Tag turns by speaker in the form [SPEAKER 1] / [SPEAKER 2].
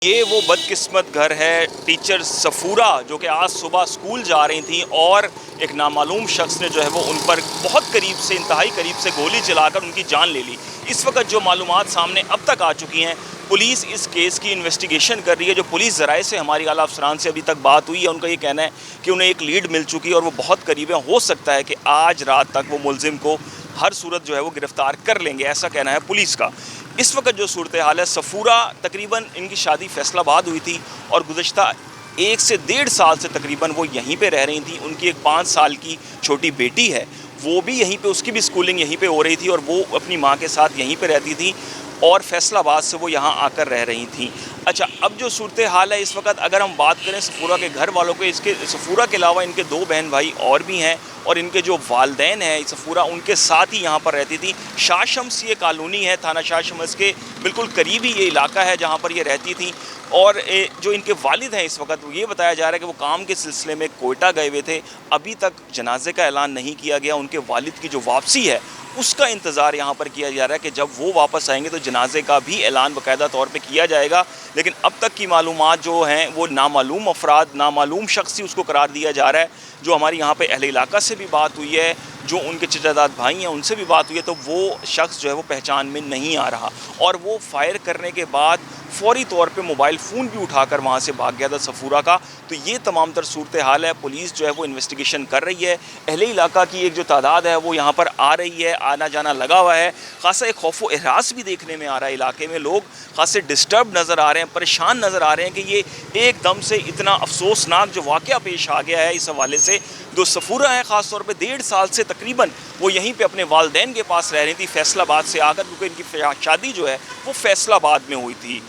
[SPEAKER 1] یہ وہ بدقسمت گھر ہے ٹیچر سفورہ جو کہ آج صبح اسکول جا رہی تھیں اور ایک نامعلوم شخص نے جو ہے وہ ان پر بہت قریب سے انتہائی قریب سے گولی چلا کر ان کی جان لے لی۔ اس وقت جو معلومات سامنے اب تک آ چکی ہیں، پولیس اس کیس کی انویسٹیگیشن کر رہی ہے۔ جو پولیس ذرائع سے ہماری اعلیٰ افسران سے ابھی تک بات ہوئی ہے، ان کا یہ کہنا ہے کہ انہیں ایک لیڈ مل چکی ہے اور وہ بہت قریب ہے۔ ہو سکتا ہے کہ آج رات تک وہ ملزم کو ہر صورت جو ہے وہ گرفتار کر لیں گے، ایسا کہنا ہے پولیس کا۔ اس وقت جو صورتحال ہے، سفورہ تقریباً ان کی شادی فیصل آباد ہوئی تھی اور گزشتہ 1 سے 1.5 سال سے تقریباً وہ یہیں پہ رہ رہی تھیں۔ ان کی ایک 5 سال کی چھوٹی بیٹی ہے، وہ بھی یہیں پہ، اس کی بھی سکولنگ یہیں پہ ہو رہی تھی اور وہ اپنی ماں کے ساتھ یہیں پہ رہتی تھی اور فیصل آباد سے وہ یہاں آ کر رہ رہی تھیں۔ اچھا، اب جو صورتحال ہے اس وقت اگر ہم بات کریں سفورہ کے گھر والوں کے، اس کے سفورہ کے علاوہ ان کے 2 بہن بھائی اور بھی ہیں اور ان کے جو والدین ہیں سفورہ ان کے ساتھ ہی یہاں پر رہتی تھی۔ شاہ شمس یہ کالونی ہے، تھانہ شاہ شمس کے بالکل قریب ہی یہ علاقہ ہے جہاں پر یہ رہتی تھیں۔ اور جو ان کے والد ہیں اس وقت یہ بتایا جا رہا ہے کہ وہ کام کے سلسلے میں کوئٹہ گئے ہوئے تھے، ابھی تک جنازے کا اعلان نہیں کیا گیا۔ ان کے والد کی جو واپسی ہے اس کا انتظار یہاں پر کیا جا رہا ہے کہ جب وہ واپس آئیں گے تو جنازے کا بھی اعلان باقاعدہ طور پہ کیا جائے گا، لیکن اب تک کی معلومات جو ہیں وہ نامعلوم افراد، نامعلوم شخص ہی اس کو قرار دیا جا رہا ہے۔ جو ہماری یہاں پہ اہل علاقہ سے بھی بات ہوئی ہے، جو ان کے چچا زاد بھائی ہیں ان سے بھی بات ہوئی ہے، تو وہ شخص جو ہے وہ پہچان میں نہیں آ رہا اور وہ فائر کرنے کے بعد فوری طور پہ موبائل فون بھی اٹھا کر وہاں سے بھاگ گیا تھا سفورہ کا۔ تو یہ تمام تر صورتحال ہے، پولیس جو ہے وہ انویسٹیگیشن کر رہی ہے۔ اہل علاقہ کی ایک جو تعداد ہے وہ یہاں پر آ رہی ہے، آنا جانا لگا ہوا ہے۔ خاصا ایک خوف و ہراس بھی دیکھنے میں آ رہا ہے، علاقے میں لوگ خاصے ڈسٹرب نظر آ رہے ہیں، پریشان نظر آ رہے ہیں کہ یہ ایک دم سے اتنا افسوسناک جو واقعہ پیش آ گیا ہے۔ اس حوالے سے جو سفورہ ہیں خاص طور پہ 1.5 سال سے تقریباً وہ یہیں پہ اپنے والدین کے پاس رہ رہی تھی فیصل آباد سے آ کر، کیونکہ ان کی شادی جو ہے وہ فیصل آباد میں ہوئی تھی۔